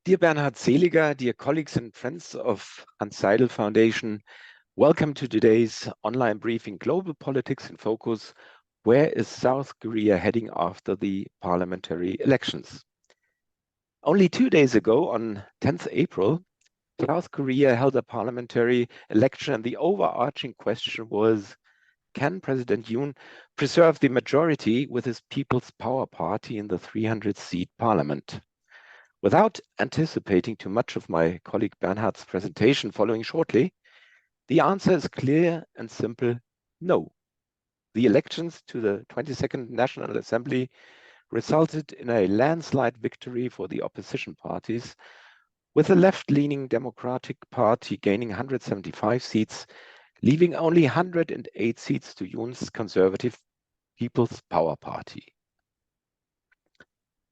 Dear Bernhard Seliger, dear colleagues and friends of Hanns Seidel Foundation, welcome to today's online briefing, Global Politics in Focus. Where is South Korea heading after the parliamentary elections? Only 2 days ago, on 10th April, South Korea held a parliamentary election, and the overarching question was, can President Yoon preserve the majority with his People's Power Party in the 300-seat parliament? Without anticipating too much of my colleague Bernhard's presentation following shortly, the answer is clear and simple: no. The elections to the 22nd National Assembly resulted in a landslide victory for the opposition parties, with the left-leaning Democratic Party gaining 175 seats, leaving only 108 seats to Yoon's conservative People's Power Party.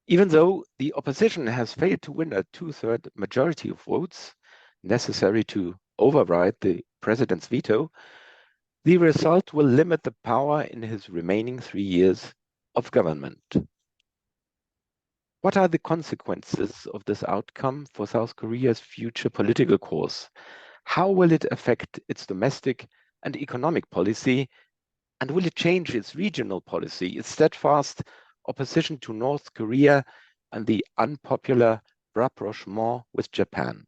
Even though the opposition has failed to win a two-third majority of votes necessary to override the president's veto, the result will limit the power in his remaining 3 years of government. What are the consequences of this outcome for South Korea's future political course? How will it affect its domestic and economic policy? And will it change its regional policy, its steadfast opposition to North Korea, and the unpopular rapprochement with Japan?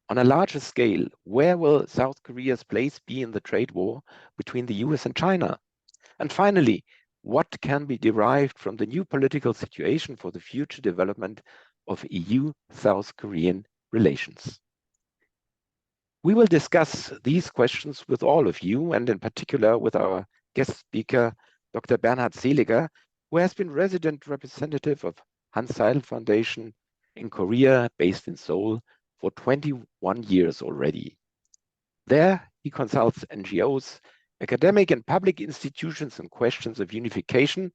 On a larger scale, where will South Korea's place be in the trade war between the US and China? And finally, what can be derived from the new political situation for the future development of EU-South Korean relations? We will discuss these questions with all of you, and in particular with our guest speaker, Dr. Bernhard Seliger, who has been resident representative of Hanns Seidel Foundation in Korea, based in Seoul, for 21 years already. There, he consults NGOs, academic and public institutions on questions of unification,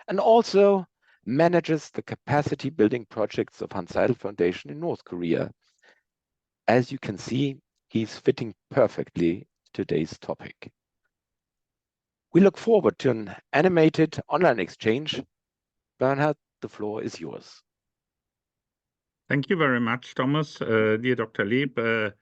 and also manages the capacity building projects of Hanns Seidel Foundation in North Korea. As you can see, he's fitting perfectly today's topic. We look forward to an animated online exchange. Bernhard, the floor is yours. Thank you very much, Thomas. Dear Dr. Leeb,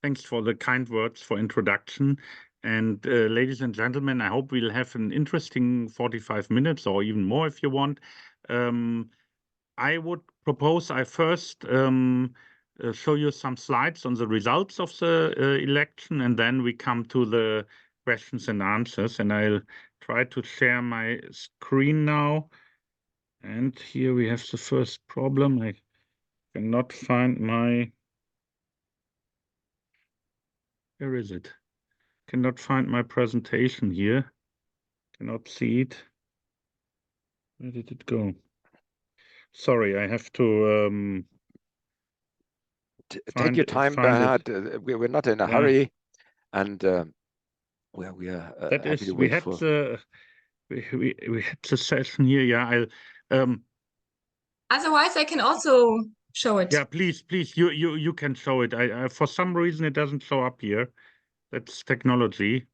thanks for the kind words for introduction. And ladies and gentlemen, I hope we'll have an interesting 45 minutes or even more if you want. I would propose I first show you some slides on the results of the election, and then we come to the questions and answers. And I'll try to share my screen now. And here we have the first problem. I cannot find my... Where is it? Cannot find my presentation here. Cannot see it. Where did it go? Sorry, I have to... Take your time, Bernhard. We're not in a hurry, and we are that happy is, to we wait had for... we had the session here. Yeah, otherwise I can also show it. Yeah, please, you can show it. I for some reason it doesn't show up here. That's technology.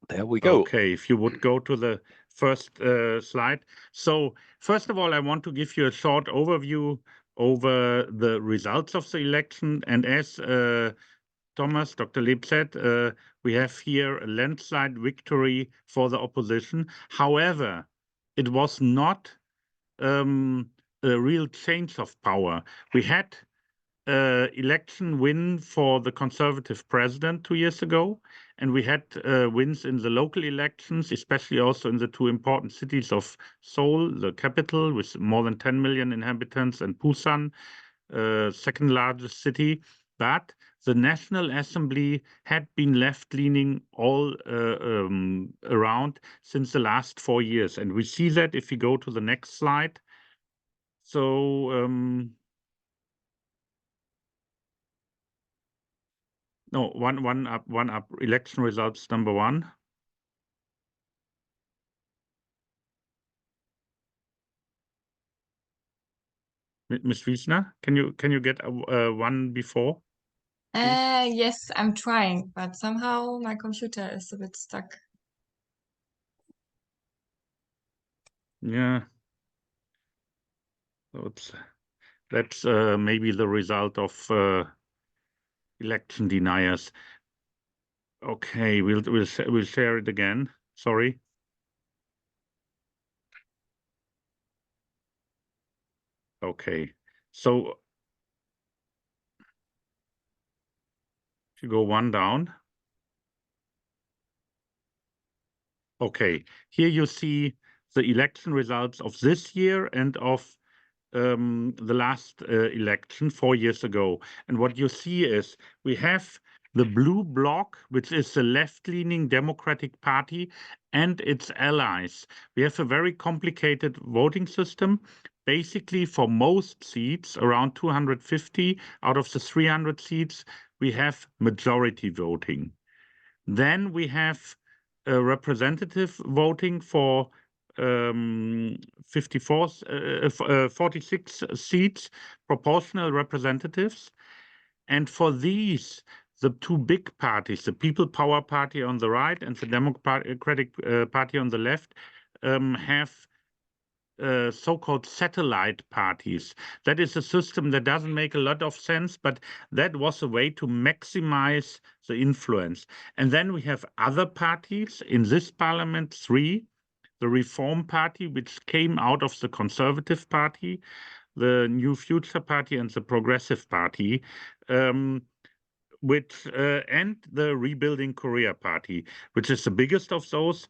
There we go. Okay, if you would go to the first slide. So first of all, I want to give you a short overview over the results of the election. And as Thomas, Dr. Leeb said, we have here a landslide victory for the opposition. However, it was not a real change of power. We had election win for the conservative president 2 years ago, and we had wins in the local elections, especially also in the two important cities of Seoul, the capital with more than 10 million inhabitants, and Busan, second largest city. But the National Assembly had been left-leaning all around since the last 4 years. And we see that if we go to the next slide. So, no, one up. Election results number 1. Ms. Wiesner, can you get one before? Yes, I'm trying, but somehow my computer is a bit stuck. Yeah. That's maybe the result of election deniers. Okay, we'll share it again. Sorry. Okay, so if you go one down. Okay, here you see the election results of this year and of the last election 4 years ago. And what you see is we have the blue bloc, which is the left-leaning Democratic Party and its allies. We have a very complicated voting system. Basically, for most seats, around 250 out of the 300 seats, we have majority voting. Then we have representative voting for 46 seats, proportional representatives. And for these, the two big parties, the People Power Party on the right and the Democratic Party on the left, have so-called satellite parties. That is a system that doesn't make a lot of sense, but that was a way to maximize the influence. And then we have other parties in this parliament, 3, the Reform Party, which came out of the Conservative Party, the New Future Party, and the Progressive Party, which and the Rebuilding Korea Party, which is the biggest of those.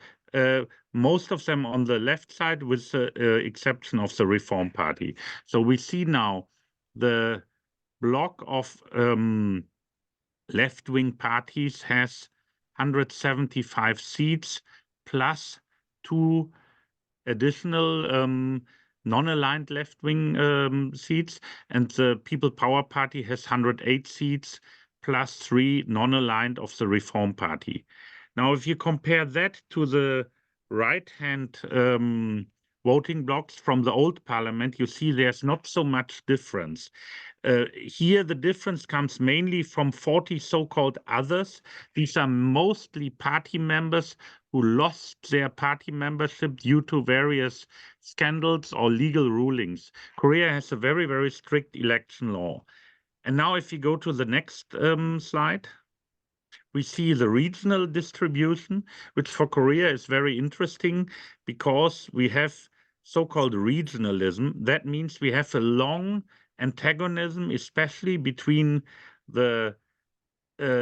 Most of them on the left side, with the exception of the Reform Party. So we see now the bloc of left-wing parties has 175 seats plus 2 additional non-aligned left-wing seats, and the People Power Party has 108 seats plus 3 non-aligned of the Reform Party. Now, if you compare that to the right-hand voting blocks from the old parliament, you see there's not so much difference. Here, the difference comes mainly from 40 so-called others. These are mostly party members who lost their party membership due to various scandals or legal rulings. Korea has a very, very strict election law. And now if you go to the next slide, we see the regional distribution, which for Korea is very interesting because we have so-called regionalism. That means we have a long antagonism, especially between the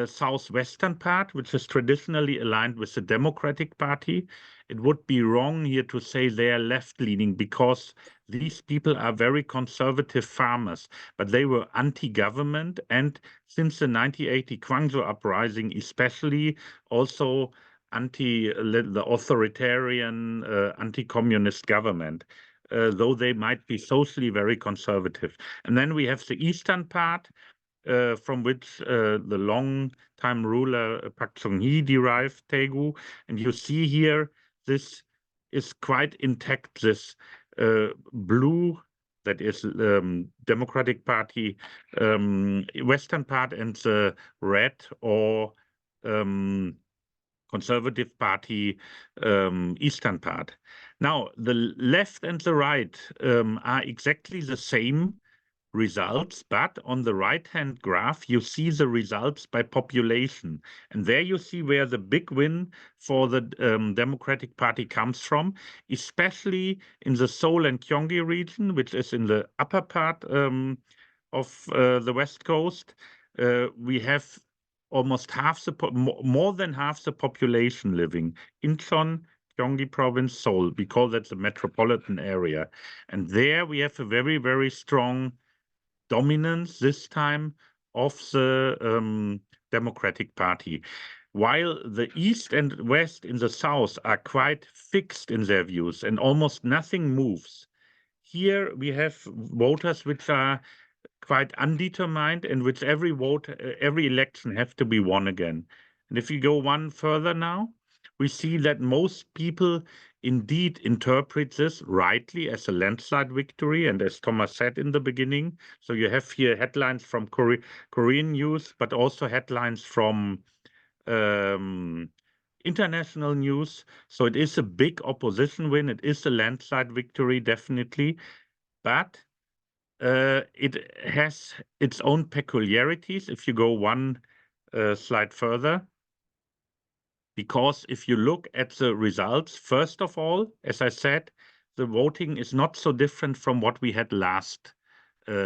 southwestern part, which is traditionally aligned with the Democratic Party. It would be wrong here to say they are left-leaning because these people are very conservative farmers, but they were anti-government, and since the 1980 Kwangju uprising, especially also the authoritarian, anti-communist government, though they might be socially very conservative. And then we have the eastern part, from which the long-time ruler Park Chung-hee derived, Daegu. And you see here, this is quite intact, this blue, that is Democratic Party western part, and the red or Conservative Party eastern part. Now, the left and the right are exactly the same results, but on the right-hand graph, you see the results by population. And there you see where the big win for the Democratic Party comes from, especially in the Seoul and Gyeonggi region, which is in the upper part of the West Coast. We have almost half more than half the population living in Incheon, Gyeonggi Province, Seoul. We call that the metropolitan area. And there we have a very, very strong dominance this time of the Democratic Party. While the East and West in the South are quite fixed in their views and almost nothing moves, here we have voters which are quite undetermined and which every election have to be won again. And if you go one further now, we see that most people indeed interpret this rightly as a landslide victory, and as Thomas said in the beginning. So you have here headlines from Korean news, but also headlines from international news. So it is a big opposition win. It is a landslide victory, definitely. But It has its own peculiarities if you go one slide further. Because if you look at the results, first of all, as I said, the voting is not so different from what we had last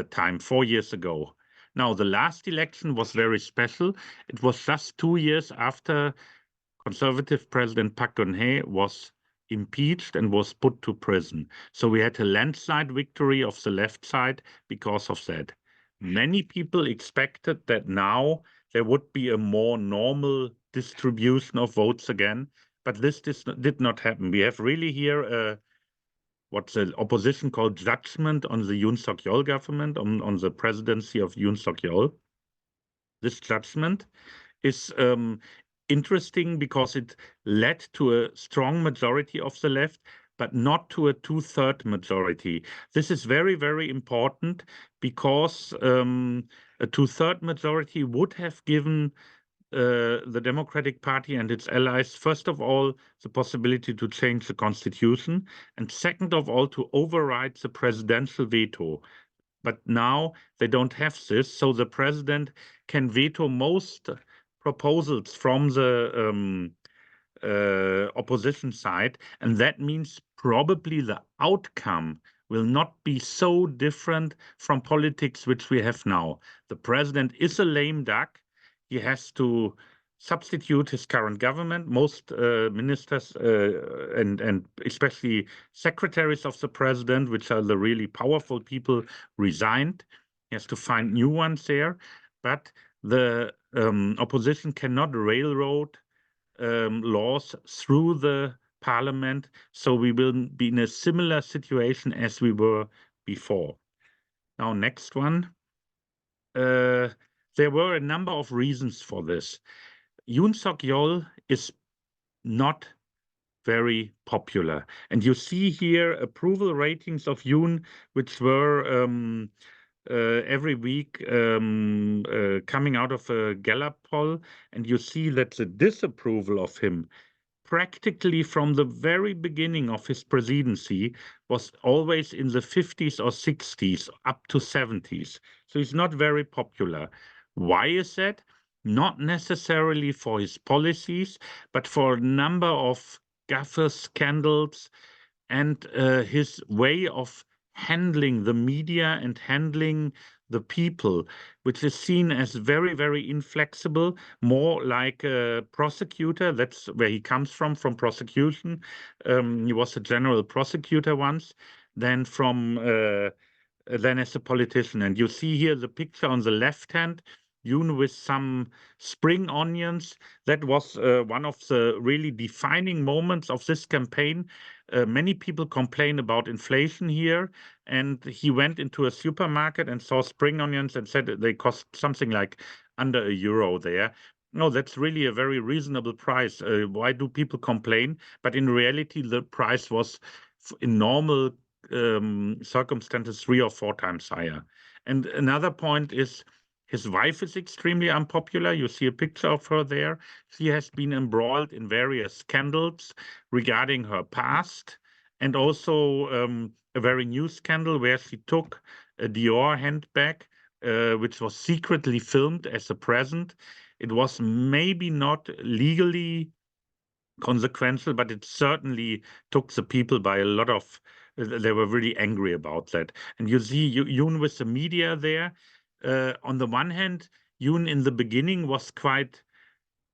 time, 4 years ago. Now, the last election was very special. It was just 2 years after Conservative President Park Geun-hye was impeached and was put to prison. So we had a landslide victory of the left side because of that. Many people expected that now there would be a more normal distribution of votes again, but this did not happen. We have really here what the opposition called judgment on the Yoon Suk-yeol government, on the presidency of Yoon Suk-yeol. This judgment is interesting because it led to a strong majority of the left, but not to a 2/3 majority. This is very, very important because a 2/3 majority would have given the Democratic Party and its allies, first of all, the possibility to change the constitution, and second of all, to override the presidential veto. But now they don't have this, so the president can veto most proposals from the opposition side, and that means probably the outcome will not be so different from politics which we have now. The president is a lame duck. He has to substitute his current government. Most ministers and especially secretaries of the president, which are the really powerful people, resigned. He has to find new ones there. But the opposition cannot railroad laws through the parliament, so we will be in a similar situation as we were before. Now, next one. There were a number of reasons for this. Yoon Suk-yeol is not very popular. And you see here approval ratings of Yoon, which were every week coming out of a Gallup poll. And you see that the disapproval of him practically from the very beginning of his presidency was always in the 50s or 60s, up to 70s. So he's not very popular. Why is that? Not necessarily for his policies, but for a number of gaffe scandals and his way of handling the media and handling the people, which is seen as very, very inflexible, more like a prosecutor. That's where he comes from prosecution. He was a general prosecutor once, then as a politician. And you see here the picture on the left hand, Yoon with some spring onions. That was one of the really defining moments of this campaign. Many people complain about inflation here, and he went into a supermarket and saw spring onions and said they cost something like under €1 there. No, that's really a very reasonable price. Why do people complain? But in reality, the price was in normal circumstances 3 or 4 times higher. And another point is his wife is extremely unpopular. You see a picture of her there. She has been embroiled in various scandals regarding her past, and also a very new scandal where she took a Dior handbag, which was secretly filmed as a present. It was maybe not legally consequential, but it certainly took the people by a lot of, they were really angry about that. And you see Yoon with the media there. On the one hand, Yoon in the beginning was quite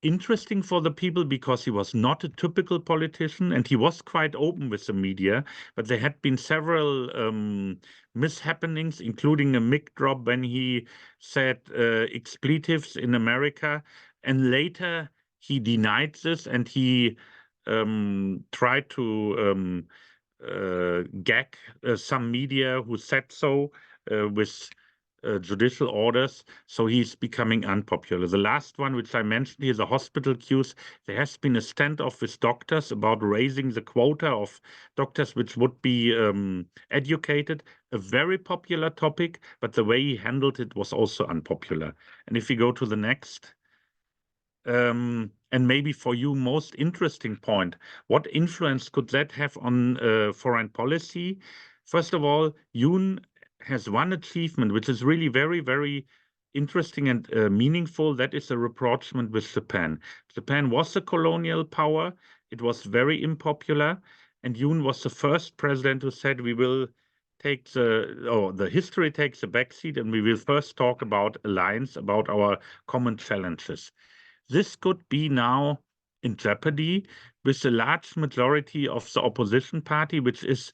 interesting for the people because he was not a typical politician and he was quite open with the media, but there had been several mishappenings, including a mic drop when he said expletives in America, and later he denied this and he tried to gag some media who said so with judicial orders, so he's becoming unpopular. The last one, which I mentioned here, the hospital queues. There has been a standoff with doctors about raising the quota of doctors which would be educated. A very popular topic, but the way he handled it was also unpopular. And if we go to the next, and maybe for you most interesting point, what influence could that have on foreign policy? First of all, Yoon has one achievement, which is really very, very interesting and meaningful. That is a rapprochement with Japan. Japan was a colonial power. It was very unpopular. And Yoon was the first president who said, we will take the history takes a backseat, and we will first talk about alliance, about our common challenges. This could be now in jeopardy with a large majority of the opposition party, which is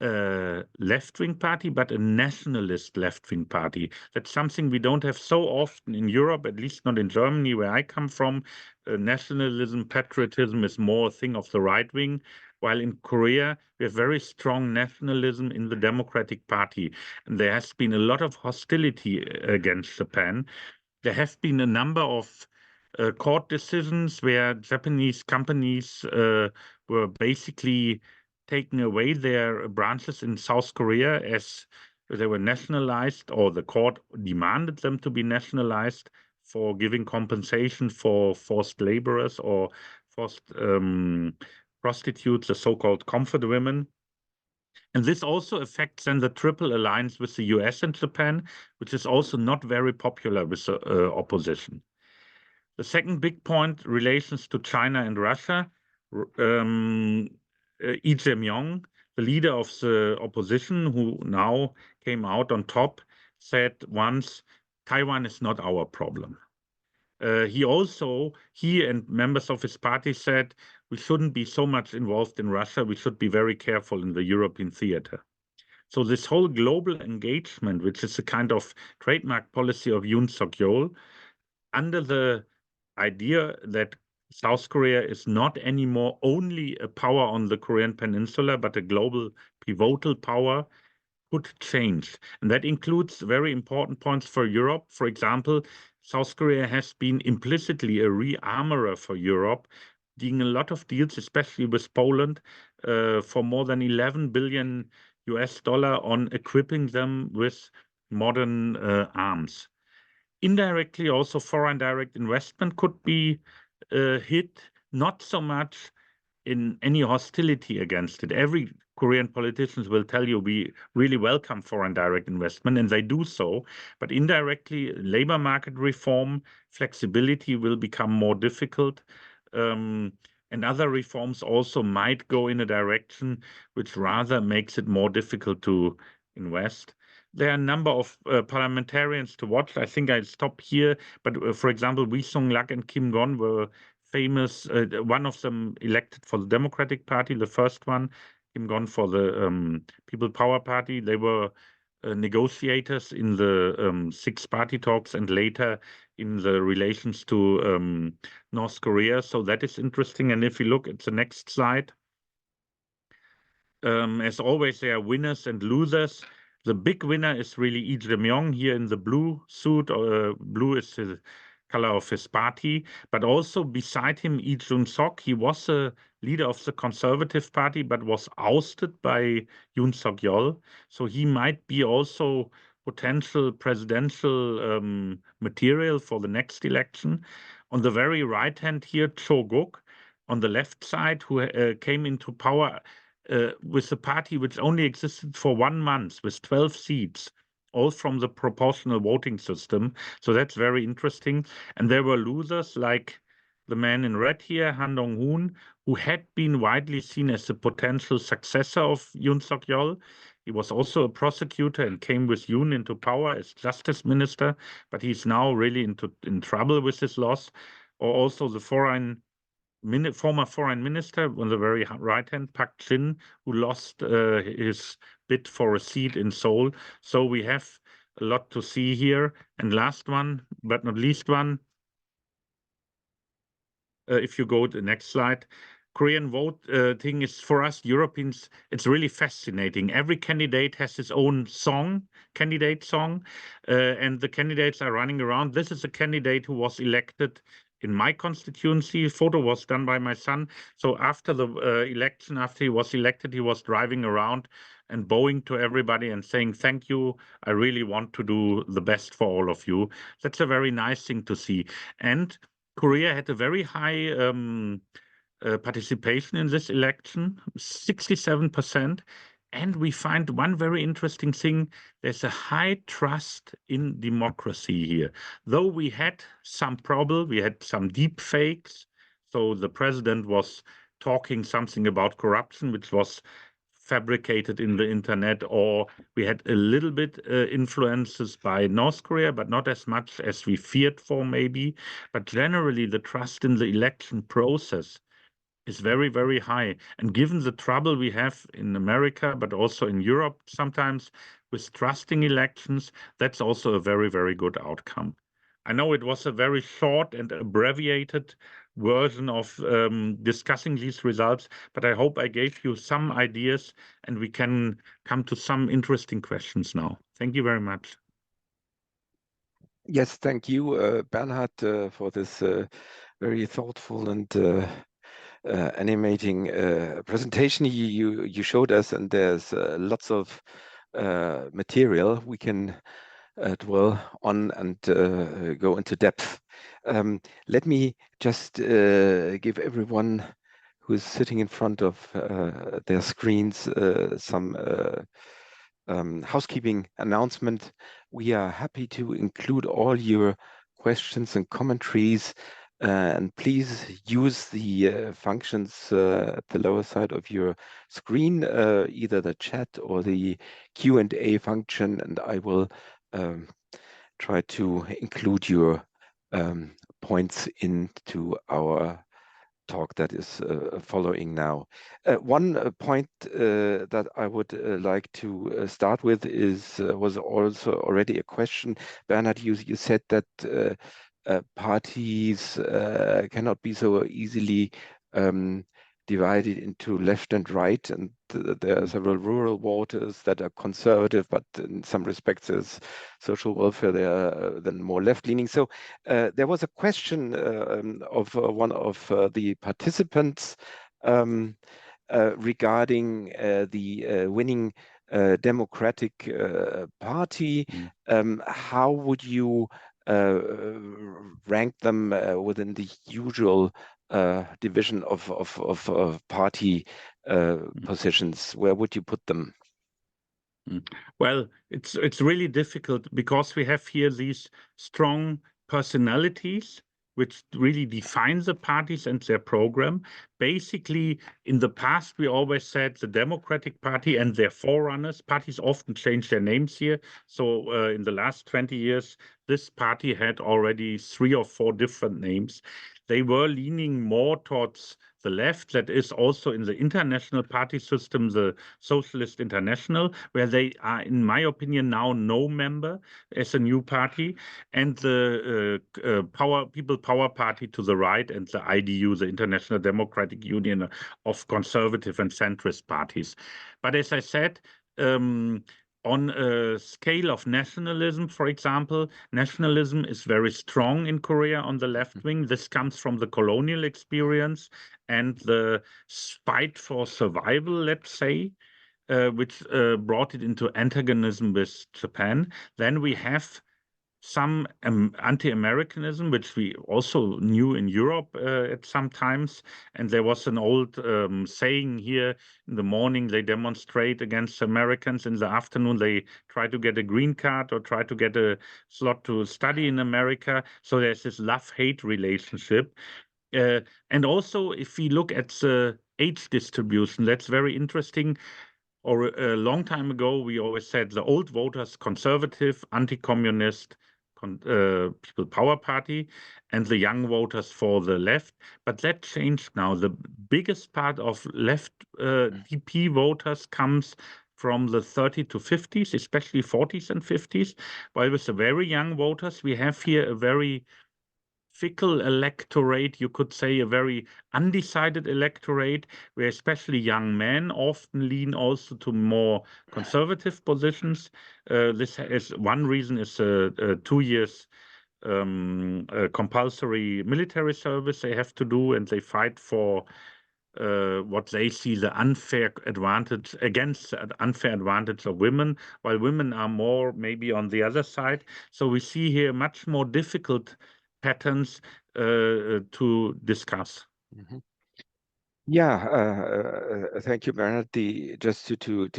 a left-wing party, but a nationalist left-wing party. That's something we don't have so often in Europe, at least not in Germany, where I come from. Nationalism, patriotism is more a thing of the right wing, while in Korea, we have very strong nationalism in the Democratic Party. And there has been a lot of hostility against Japan. There have been a number of court decisions where Japanese companies were basically taking away their branches in South Korea as they were nationalized, or the court demanded them to be nationalized for giving compensation for forced laborers or forced prostitutes, the so-called comfort women. And this also affects then the triple alliance with the US and Japan, which is also not very popular with the opposition. The second big point, relations to China and Russia. Lee Jae-myung, the leader of the opposition, who now came out on top, said once, Taiwan is not our problem. He and members of his party said, we shouldn't be so much involved in Russia. We should be very careful in the European theater. So this whole global engagement, which is a kind of trademark policy of Yoon Suk-yeol, under the idea that South Korea is not anymore only a power on the Korean Peninsula, but a global pivotal power, could change. And that includes very important points for Europe. For example, South Korea has been implicitly a rearmorer for Europe, doing a lot of deals, especially with Poland, for more than 11 billion US dollar on equipping them with modern arms. Indirectly, also foreign direct investment could be hit, not so much in any hostility against it. Every Korean politicians will tell you we really welcome foreign direct investment, and they do so. But indirectly, labor market reform, flexibility will become more difficult. And other reforms also might go in a direction which rather makes it more difficult to invest. There are a number of parliamentarians to watch. I think I'll stop here. But for example, Wee Sung-lak and Kim Gon were famous. One of them elected for the Democratic Party, the first one, Kim Gon for the People Power Party. They were negotiators in the six-party talks and later in the relations to North Korea. So that is interesting. And if you look at the next slide, as always, there are winners and losers. The big winner is really Lee Jae-myung here in the blue suit. Blue is the color of his party, but also beside him, Lee Jun-sok. He was a leader of the Conservative Party, but was ousted by Yoon Suk-yeol. So he might be also potential presidential material for the next election. On the very right hand here, Cho Guk, on the left side, who came into power with a party which only existed for 1 month with 12 seats, all from the proportional voting system. So that's very interesting. And there were losers like the man in red here, Han Dong-hoon, who had been widely seen as the potential successor of Yoon Suk-yeol. He was also a prosecutor and came with Yoon into power as justice minister, but he's now really in trouble with his loss. Or also the former foreign minister on the very right hand, Park Jin, who lost his bid for a seat in Seoul. So we have a lot to see here. And last one, but not least one, if you go to the next slide, Korean vote thing is for us Europeans, it's really fascinating. Every candidate has his own candidate song, and the candidates are running around. This is a candidate who was elected in my constituency. Photo was done by my son. So after the election, after he was elected, he was driving around and bowing to everybody and saying, thank you, I really want to do the best for all of you. That's a very nice thing to see. And Korea had a very high participation in this election, 67%. And we find one very interesting thing. There's a high trust in democracy here. Though we had some problem, we had some deep fakes. So the president was talking something about corruption, which was fabricated in the internet, or we had a little bit influences by North Korea, but not as much as we feared for maybe. But generally, the trust in the election process is very, very high. And given the trouble we have in America, but also in Europe sometimes with trusting elections, that's also a very, very good outcome. I know it was a very short and abbreviated version of discussing these results, but I hope I gave you some ideas and we can come to some interesting questions now. Thank you very much. Yes, thank you, Bernhard, for this very thoughtful and animating presentation you showed us, and there's lots of material we can dwell on and go into depth. Let me just give everyone who is sitting in front of their screens some housekeeping announcement. We are happy to include all your questions and commentaries, and please use the functions at the lower side of your screen, either the chat or the Q&A function, and I will try to include your points into our talk that is following now. One point that I would like to start with was also already a question. Bernhard, you said that parties cannot be so easily divided into left and right, and there are several rural voters that are conservative, but in some respects as social welfare they are then more left-leaning. So there was a question of one of the participants regarding the winning Democratic Party. How would you rank them within the usual division of party positions? Where would you put them? Well, it's really difficult because we have here these strong personalities which really define the parties and their program. Basically, in the past, we always said the Democratic Party and their forerunners. Parties often change their names here. So in the last 20 years, this party had already 3 or 4 different names. They were leaning more towards the left. That is also in the international party system, the Socialist International, where they are, in my opinion, now no member as a new party, and the People Power Party to the right, and the IDU, the International Democratic Union of conservative and centrist parties. But as I said, on a scale of nationalism, for example, nationalism is very strong in Korea on the left wing. This comes from the colonial experience and the fight for survival, let's say, which brought it into antagonism with Japan. Then we have some anti-Americanism, which we also knew in Europe at some times. And there was an old saying here: in the morning they demonstrate against Americans, in the afternoon they try to get a green card or try to get a slot to study in America. So there's this love-hate relationship. And also, if we look at the age distribution, that's very interesting. Or a long time ago, we always said the old voters, conservative, anti-communist, People Power Party, and the young voters for the left. But that changed now. The biggest part of left DP voters comes from the 30 to 50s, especially 40s and 50s. While with the very young voters, we have here a very fickle electorate, you could say, a very undecided electorate, where especially young men often lean also to more conservative positions. This is one reason is 2 years compulsory military service they have to do, and they fight for what they see the unfair advantage against the unfair advantage of women, while women are more maybe on the other side. So we see here much more difficult patterns to discuss. Yeah, thank you, Bernhard. Just to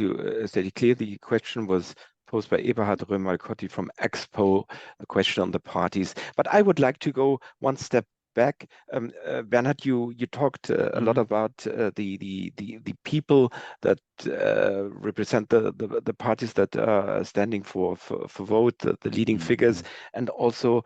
state it clear, the question was posed by Eberhard Römer-Cotti from Expo, a question on the parties. But I would like to go one step back. Bernhard, you talked a lot about the people that represent the parties that are standing for vote, the leading figures, and also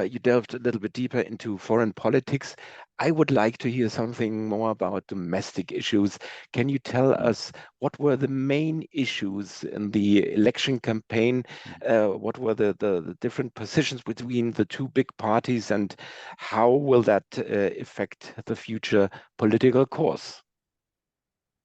you delved a little bit deeper into foreign politics. I would like to hear something more about domestic issues. Can you tell us what were the main issues in the election campaign? What were the different positions between the two big parties, and how will that affect the future political course?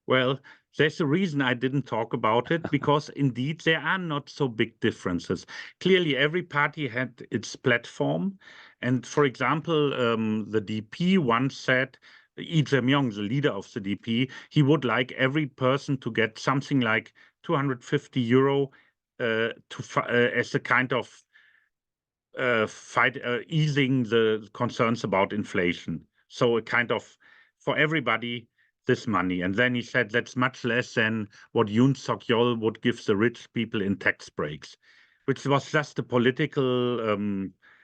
Well, there's a reason I didn't talk about it, because indeed there are not so big differences. Clearly, every party had its platform. And for example, the DP once said, Lee Jae-myung, the leader of the DP, he would like every person to get something like 250 euro as a kind of easing the concerns about inflation. So a kind of, for everybody, this money. And then he said that's much less than what Yoon Suk-yeol would give the rich people in tax breaks, which was just a political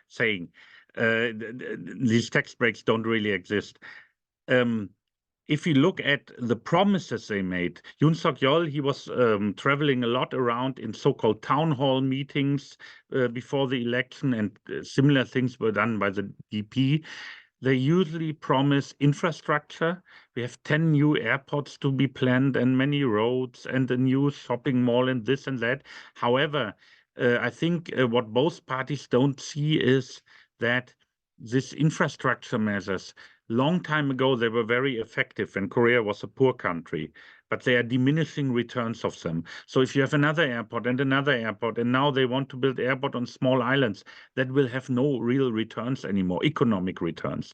saying. These tax breaks don't really exist. If you look at the promises they made, Yoon Suk-yeol, he was traveling a lot around in so-called town hall meetings before the election, and similar things were done by the DP. They usually promise infrastructure. We have 10 new airports to be planned and many roads and a new shopping mall and this and that. However, I think what both parties don't see is that this infrastructure measures, long time ago, they were very effective when Korea was a poor country, but they are diminishing returns of them. So if you have another airport, and now they want to build airport on small islands, that will have no real returns anymore, economic returns.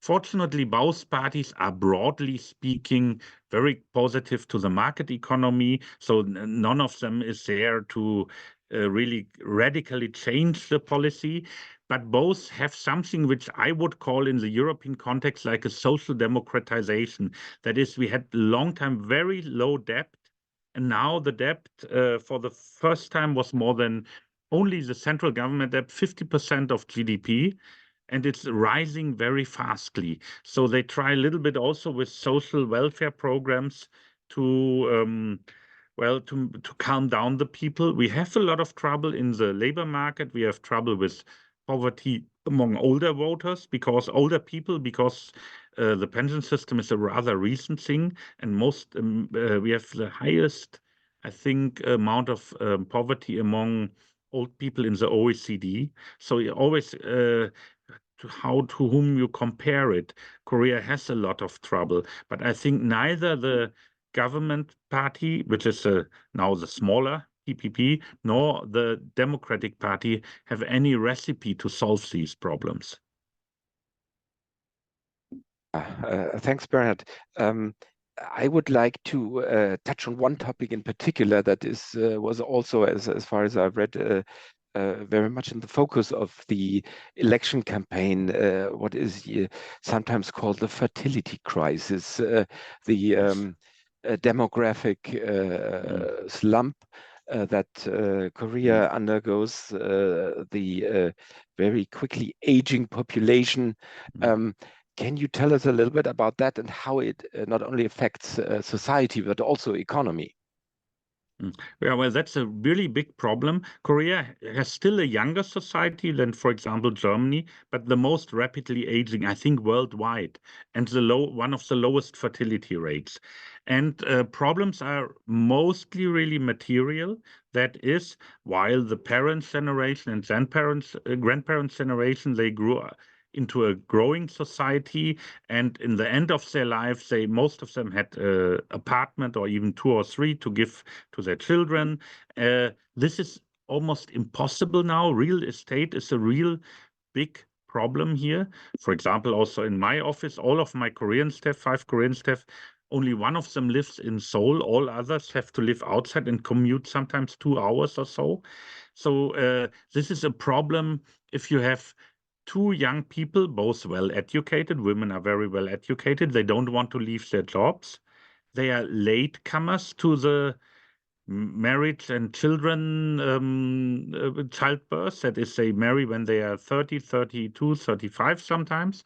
Fortunately, both parties are, broadly speaking, very positive to the market economy. So none of them is there to really radically change the policy. But both have something which I would call in the European context like a social democratization. That is, we had a long time very low debt. And now the debt for the first time was more than only the central government debt, 50% of GDP. And it's rising very fastly. So they try a little bit also with social welfare programs to to calm down the people. We have a lot of trouble in the labor market. We have trouble with poverty among older voters, because the pension system is a rather recent thing, and we have the highest, I think, amount of poverty among old people in the OECD. So you always to whom you compare it. Korea has a lot of trouble, but I think neither the government party, which is now the smaller PPP, nor the Democratic Party have any recipe to solve these problems. Thanks, Bernhard. I would like to touch on one topic in particular that was also, as far as I've read, very much in the focus of the election campaign, what is sometimes called the fertility crisis, the demographic slump that Korea undergoes, the very quickly aging population. Can you tell us a little bit about that and how it not only affects society, but also economy? Yeah, well, that's a really big problem. Korea has still a younger society than, for example, Germany, but the most rapidly aging, I think, worldwide, and one of the lowest fertility rates. And problems are mostly really material. That is, while the parents' generation and grandparents' generation, they grew into a growing society, and in the end of their lives, most of them had an apartment or even 2 or 3 to give to their children. This is almost impossible now. Real estate is a real big problem here. For example, also in my office, all of my Korean staff, 5 Korean staff, only one of them lives in Seoul. All others have to live outside and commute sometimes 2 hours or so. So this is a problem if you have two young people, both well educated. Women are very well educated. They don't want to leave their jobs. They are latecomers to the marriage and children childbirth. That is, they marry when they are 30, 32, 35 sometimes.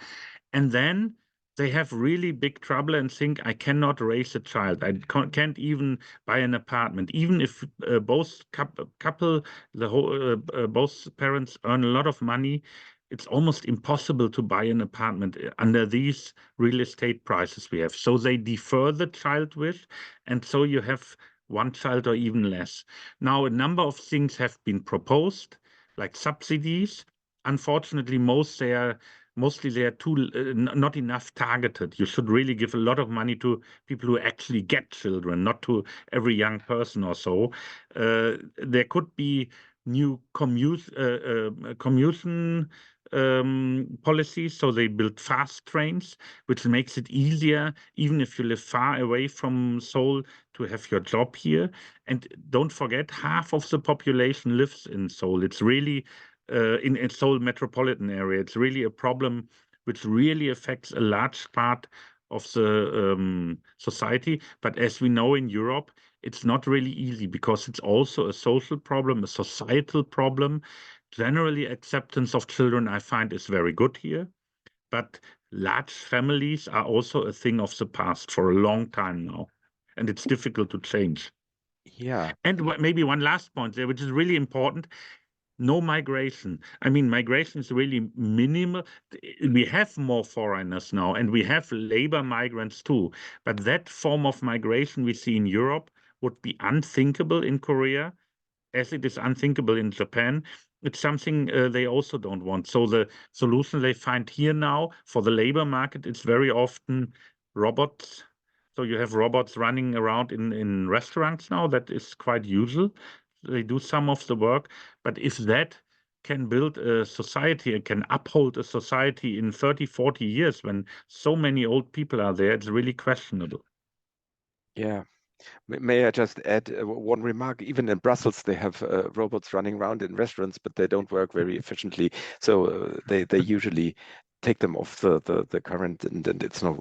And then they have really big trouble and think, I cannot raise a child. I can't even buy an apartment. Even if both couple, the whole, both parents earn a lot of money, it's almost impossible to buy an apartment under these real estate prices we have. So they defer the child wish, and so you have one child or even less. Now, a number of things have been proposed, like subsidies. Unfortunately, mostly they are too not enough targeted. You should really give a lot of money to people who actually get children, not to every young person or so. There could be new commuting policies, so they build fast trains, which makes it easier, even if you live far away from Seoul, to have your job here. And don't forget, half of the population lives in Seoul. It's really in Seoul metropolitan area. It's really a problem which really affects a large part of the society. But as we know in Europe, it's not really easy because it's also a social problem, a societal problem. Generally, acceptance of children, I find, is very good here. But large families are also a thing of the past for a long time now. And it's difficult to change. Yeah. And maybe one last point there, which is really important. No migration. I mean, migration is really minimal. We have more foreigners now, and we have labor migrants too. But that form of migration we see in Europe would be unthinkable in Korea, as it is unthinkable in Japan. It's something they also don't want. So the solution they find here now for the labor market, it's very often robots. So you have robots running around in restaurants now. That is quite usual. They do some of the work. But if that can build a society, it can uphold a society in 30, 40 years when so many old people are there, it's really questionable. Yeah. May I just add one remark? Even in Brussels, they have robots running around in restaurants, but they don't work very efficiently. So they usually take them off the current, and it's not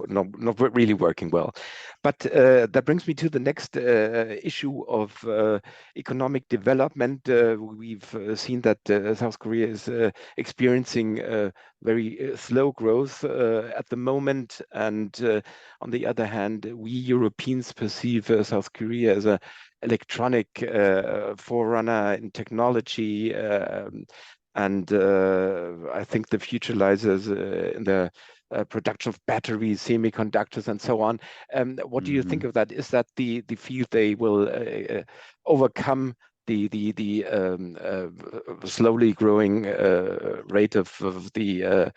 really working well. But that brings me to the next issue of economic development. We've seen that South Korea is experiencing very slow growth at the moment, and on the other hand, we Europeans perceive South Korea as an electronic forerunner in technology. And I think the future lies in the production of batteries, semiconductors, and so on. What do you think of that? Is that the field they will overcome the slowly growing rate of the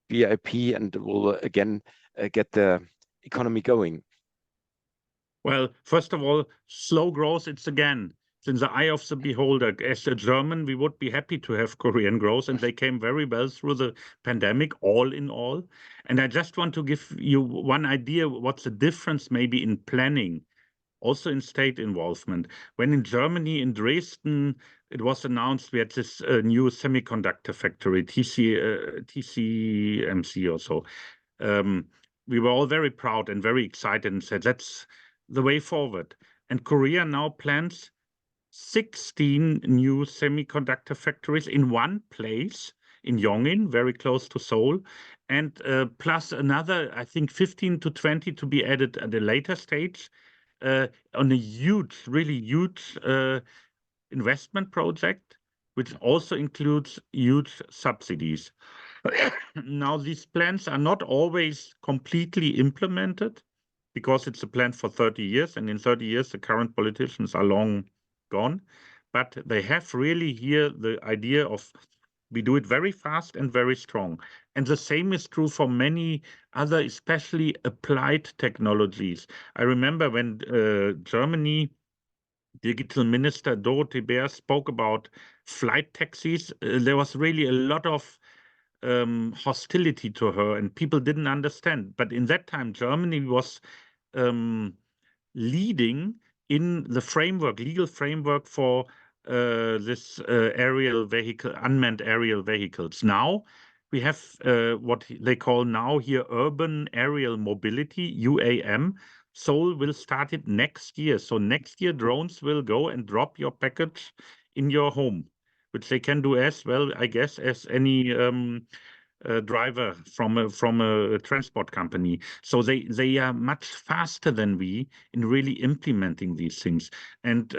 BIP and will again get the economy going? Well, first of all, slow growth, it's again, it's in the eye of the beholder. As a German, we would be happy to have Korean growth, and they came very well through the pandemic, all in all. And I just want to give you one idea what's the difference maybe in planning, also in state involvement. When in Germany, in Dresden, it was announced we had this new semiconductor factory, TCMC or so. We were all very proud and very excited and said, that's the way forward. And Korea now plans 16 new semiconductor factories in one place in Yongin, very close to Seoul, and plus another, I think, 15 to 20 to be added at a later stage on a huge, really huge investment project, which also includes huge subsidies. Now, these plans are not always completely implemented because it's a plan for 30 years, and in 30 years, the current politicians are long gone. But they have really here the idea of we do it very fast and very strong. And the same is true for many other, especially applied technologies. I remember when Germany Digital Minister Dorothee Bär spoke about flight taxis, there was really a lot of hostility to her, and people didn't understand. But in that time, Germany was leading in the framework, legal framework for this aerial vehicle, unmanned aerial vehicles. Now, We have what they call now here urban aerial mobility, UAM. Seoul will start it next year. So next year, drones will go and drop your package in your home, which they can do as well, I guess, as any driver from a transport company. So they are much faster than we in really implementing these things. And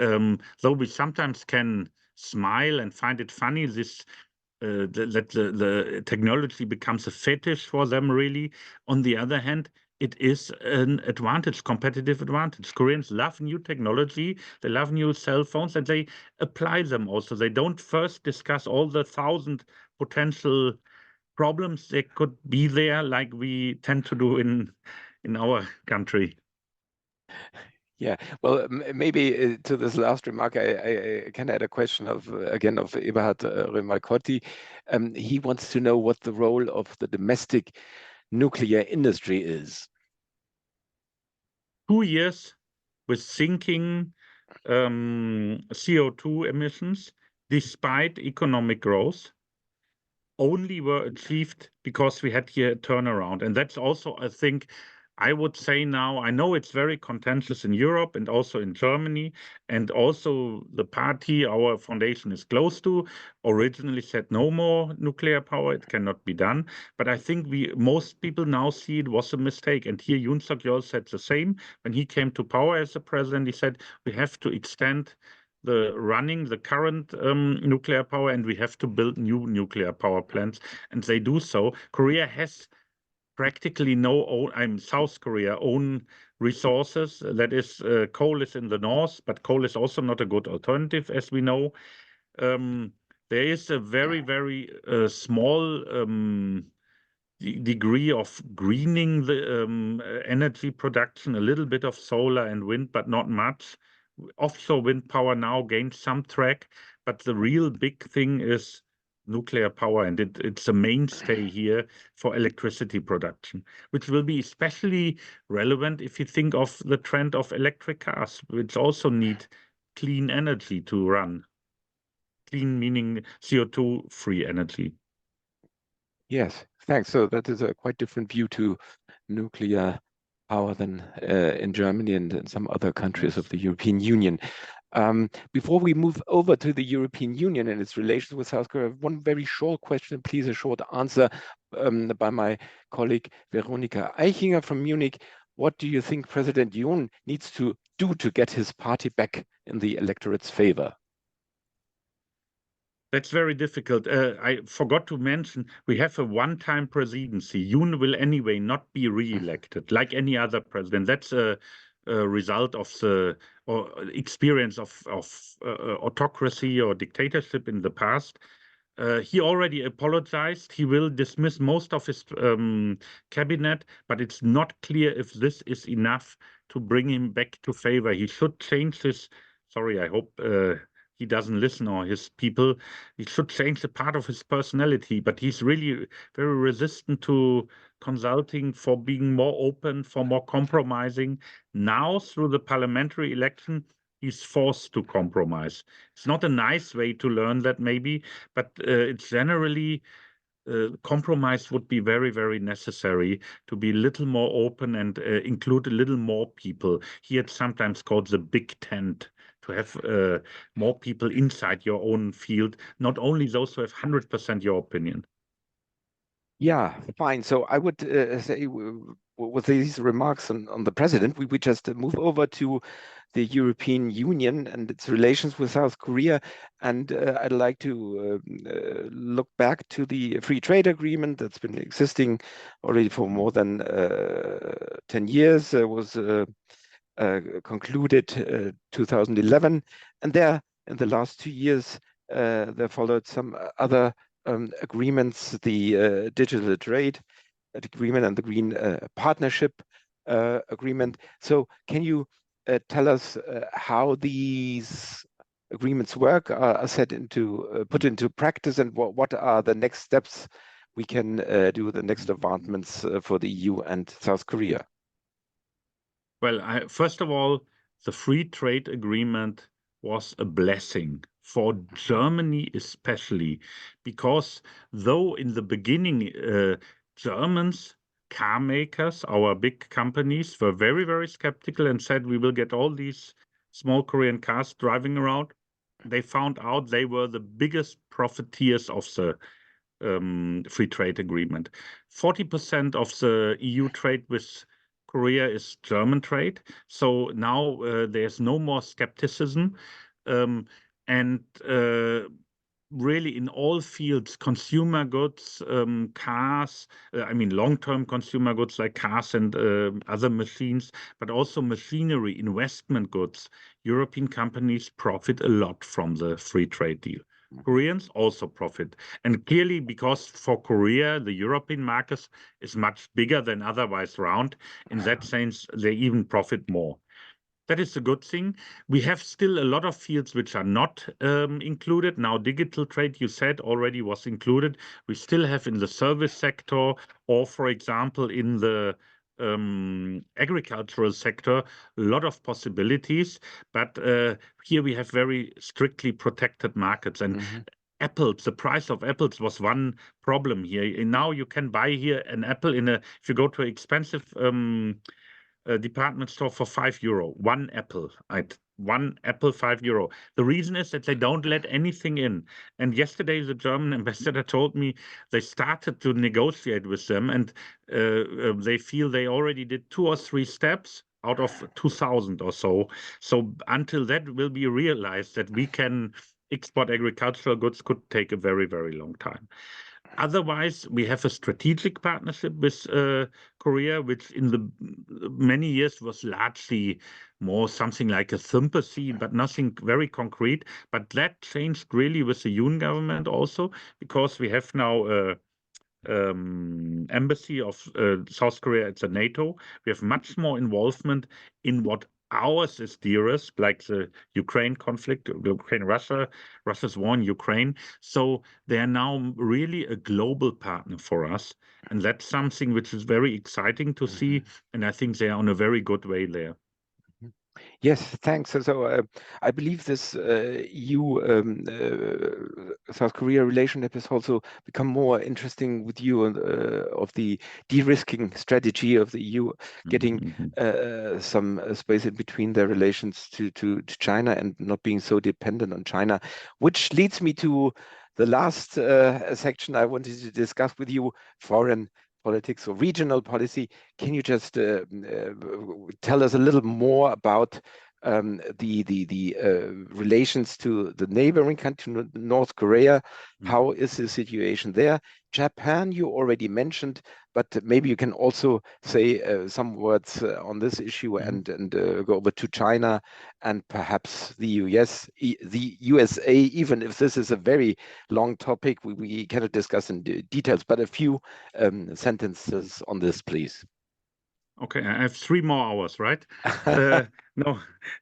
though we sometimes can smile and find it funny, this that the technology becomes a fetish for them, really. On the other hand, it is an advantage, competitive advantage. Koreans love new technology, they love new cell phones, and they apply them also. They don't first discuss all the 1,000 potential problems that could be there, like we tend to do in our country. Yeah, well, maybe to this last remark, I can add a question of again of Eberhard Römer-Cotti. He wants to know what the role of the domestic nuclear industry is. 2 years with sinking CO2 emissions, despite economic growth, only were achieved because we had here a turnaround. And that's also, I think, I would say now, I know it's very contentious in Europe and also in Germany, and also the party our foundation is close to originally said no more nuclear power, it cannot be done. But I think most people now see it was a mistake. And here Yoon Suk-yeol said the same. When he came to power as the president, he said, we have to extend the current nuclear power, and we have to build new nuclear power plants, and they do so. Korea has practically South Korea own resources. That is, coal is in the north, but coal is also not a good alternative, as we know. There is a very, very small degree of greening the energy production, a little bit of solar and wind, but not much. Offshore wind power now gained some track, but the real big thing is nuclear power, and it's a mainstay here for electricity production, which will be especially relevant if you think of the trend of electric cars, which also need clean energy to run. Clean meaning CO2-free energy. Yes, thanks. So that is a quite different view to nuclear power than in Germany and in some other countries of the European Union. Before we move over to the European Union and its relations with South Korea, one very short question, please, a short answer by my colleague Veronika Eichinger from Munich. What do you think President Yoon needs to do to get his party back in the electorate's favor? That's very difficult. I forgot to mention, we have a one-time presidency. Yoon will anyway not be re-elected like any other president. That's a result of the experience of autocracy or dictatorship in the past. He already apologized. He will dismiss most of his cabinet, but it's not clear if this is enough to bring him back to favor. He should change his, sorry, I hope he doesn't listen, or his people, he should change the part of his personality, but he's really very resistant to consulting, for being more open, for more compromising. Now, through the parliamentary election, he's forced to compromise. It's not a nice way to learn that, maybe, but it's generally compromise would be very, very necessary to be a little more open and include a little more people. Here it's sometimes called the big tent, to have more people inside your own field, not only those who have 100% your opinion. Yeah, fine. So I would say with these remarks on the president, we would just move over to the European Union and its relations with South Korea. And I'd like to look back to the free trade agreement that's been existing already for more than 10 years. It was concluded 2011. And there, in the last 2 years, there followed some other agreements, the digital trade agreement and the green partnership agreement. So can you tell us how these agreements work, are set into, put into practice, and what are the next steps we can do, the next advancements for the EU and South Korea? Well, first of all, the free trade agreement was a blessing for Germany especially, because though in the beginning Germans, car makers, our big companies, were very, very skeptical and said we will get all these small Korean cars driving around, they found out they were the biggest profiteers of the free trade agreement. 40% of the EU trade with Korea is German trade. So now there's no more skepticism. And really in all fields, consumer goods, cars, I mean long-term consumer goods like cars and other machines, but also machinery, investment goods, European companies profit a lot from the free trade deal. Koreans also profit. And clearly, because for Korea, the European market is much bigger than otherwise round, in that sense, they even profit more. That is a good thing. We have still a lot of fields which are not included. Now, digital trade, you said, already was included. We still have in the service sector, or for example, in the agricultural sector, a lot of possibilities. But here we have very strictly protected markets. And apples, the price of apples was one problem here. And now you can buy here an apple if you go to an expensive department store for €5, one apple. One apple, €5. The reason is that they don't let anything in. And yesterday, the German ambassador told me they started to negotiate with them, and they feel they already did 2 or 3 steps out of 2,000 or so. So until that will be realized that we can export agricultural goods could take a very, very long time. Otherwise, we have a strategic partnership with Korea, which in the many years was largely more something like a sympathy, but nothing very concrete. But that changed really with the Yoon government also, because we have now a embassy of South Korea at the NATO. We have much more involvement in what ours is dearest, like the Ukraine conflict, Russia's war in Ukraine. So they are now really a global partner for us. And that's something which is very exciting to see. And I think they are on a very good way there. Yes, thanks. So I believe this EU-South Korea relationship has also become more interesting with you of the de-risking strategy of the EU, getting some space in between their relations to China and not being so dependent on China, which leads me to the last section I wanted to discuss with you, foreign politics or regional policy. Can you just tell us a little more about the relations to the neighboring country, North Korea? How is the situation there? Japan, you already mentioned, but maybe you can also say some words on this issue and go over to China and perhaps the USA, even if this is a very long topic, we cannot discuss in details, but a few sentences on this, please. Okay, I have 3 more hours, right?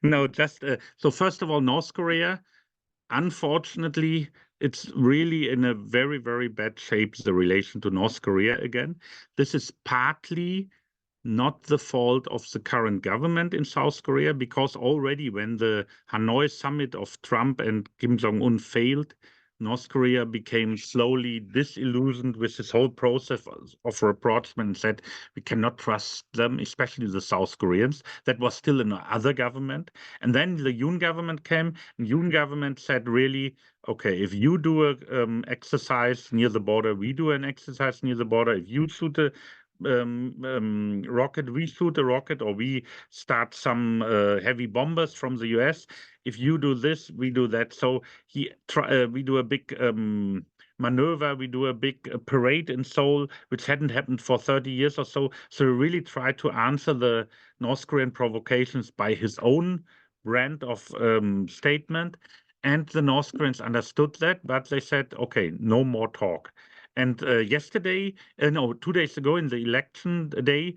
No, just so first of all, North Korea, unfortunately, it's really in a very, very bad shape, the relation to North Korea again. This is partly not the fault of the current government in South Korea, because already when the Hanoi summit of Trump and Kim Jong-un failed, North Korea became slowly disillusioned with this whole process of rapprochement and said, we cannot trust them, especially the South Koreans. That was still another government. And then the Yoon government came, and Yoon government said, really, okay, if you do an exercise near the border, we do an exercise near the border. If you shoot a rocket, we shoot a rocket, or we start some heavy bombers from the US. If you do this, we do that. So we do a big maneuver, we do a big parade in Seoul, which hadn't happened for 30 years or so. So we really tried to answer the North Korean provocations by his own brand of statement. And the North Koreans understood that, but they said, okay, no more talk. And 2 days ago in the election day,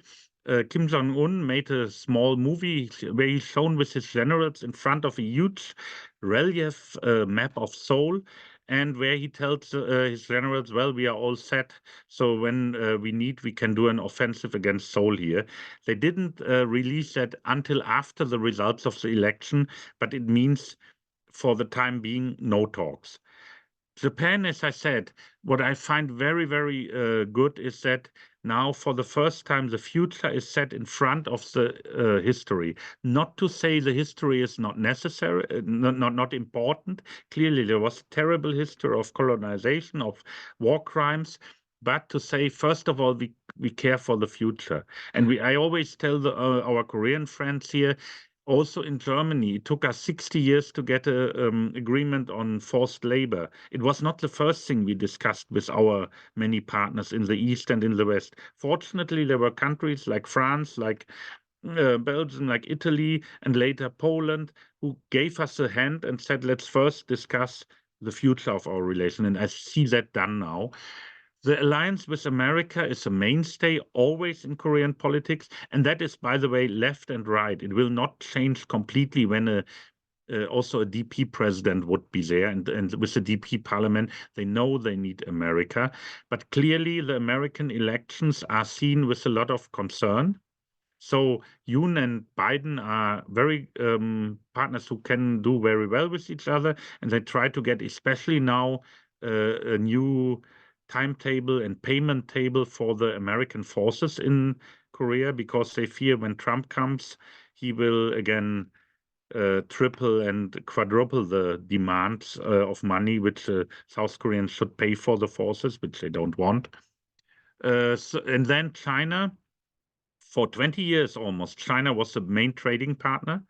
Kim Jong-un made a small movie where he's shown with his generals in front of a huge relief map of Seoul, and where he tells his generals, well, we are all set, so when we need, we can do an offensive against Seoul here. They didn't release that until after the results of the election, but it means for the time being, no talks. Japan, as I said, what I find very, very good is that now for the first time the future is set in front of the history. Not to say the history is not necessary, not important. Clearly there was a terrible history of colonization, of war crimes, but to say, first of all, we care for the future. And I always tell our Korean friends here, also in Germany, it took us 60 years to get an agreement on forced labor. It was not the first thing we discussed with our many partners in the East and in the West. Fortunately, there were countries like France, like Belgium, like Italy, and later Poland, who gave us a hand and said, let's first discuss the future of our relation. And I see that done now. The alliance with America is a mainstay always in Korean politics, and that is, by the way, left and right. It will not change completely when also a DP president would be there, and with the DP parliament, they know they need America. But clearly, the American elections are seen with a lot of concern. So Yoon and Biden are very partners who can do very well with each other, and they try to get, especially now, a new timetable and payment table for the American forces in Korea, because they fear when Trump comes, he will again triple and quadruple the demands of money which South Koreans should pay for the forces, which they don't want. And then China, for 20 years almost, China was the main trading partner.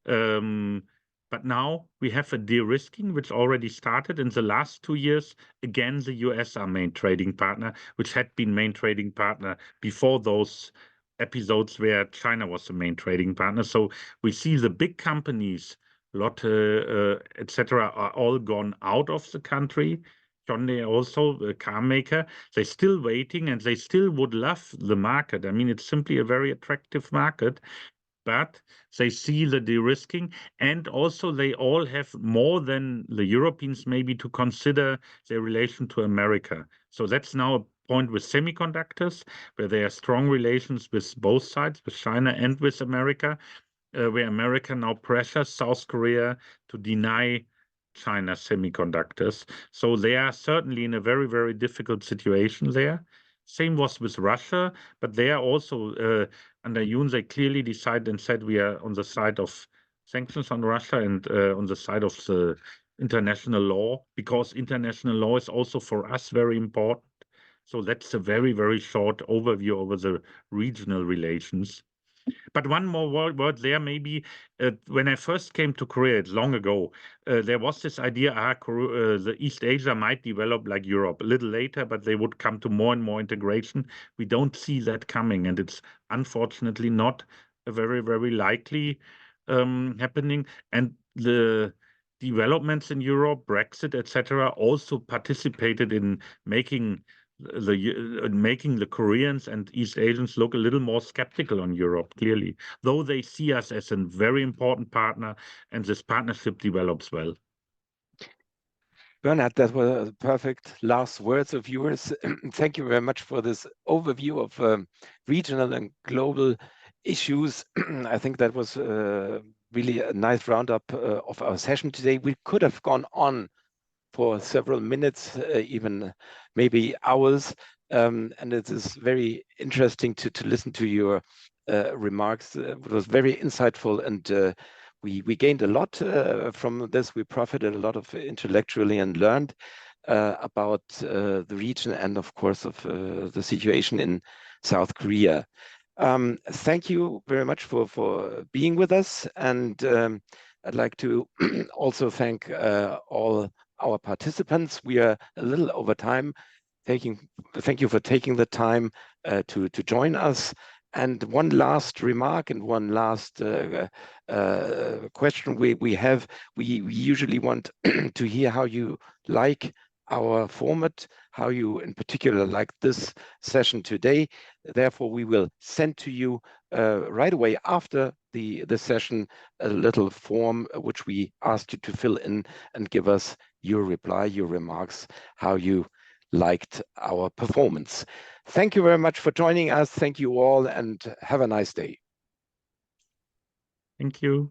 But now we have a de-risking, which already started in the last 2 years. Again, the US are main trading partner, which had been main trading partner before those episodes where China was the main trading partner. So we see the big companies, Lotte, etc., are all gone out of the country. Hyundai also, the car maker, they're still waiting, and they still would love the market. I mean, it's simply a very attractive market, but they see the de-risking, and also they all have more than the Europeans maybe to consider their relation to America. So that's now a point with semiconductors, where there are strong relations with both sides, with China and with America, where America now pressures South Korea to deny China semiconductors. So they are certainly in a very, very difficult situation there. Same was with Russia, but they are also, under Yoon, they clearly decided and said we are on the side of sanctions on Russia and on the side of the international law, because international law is also for us very important. So that's a very, very short overview over the regional relations. But one more word there, maybe. When I first came to Korea long ago, there was this idea the East Asia might develop like Europe a little later, but they would come to more and more integration. We don't see that coming, and it's unfortunately not a very, very likely happening. And the developments in Europe, Brexit, etc., also participated in making the Koreans and East Asians look a little more skeptical on Europe, clearly, though they see us as a very important partner, and this partnership develops well. Bernhard, that were perfect last words of yours. Thank you very much for this overview of regional and global issues. I think that was really a nice roundup of our session today. We could have gone on for several minutes, even maybe hours. And it is very interesting to listen to your remarks. It was very insightful, and we gained a lot from this. We profited a lot of intellectually and learned about the region and, of course, of the situation in South Korea. Thank you very much for being with us. And I'd like to also thank all our participants. We are a little over time. Thank you for taking the time to join us. And one last remark and one last question we have. We usually want to hear how you like our format, how you in particular like this session today. Therefore, we will send to you right away after the session a little form which we asked you to fill in and give us your reply, your remarks, how you liked our performance. Thank you very much for joining us. Thank you all, and have a nice day. Thank you.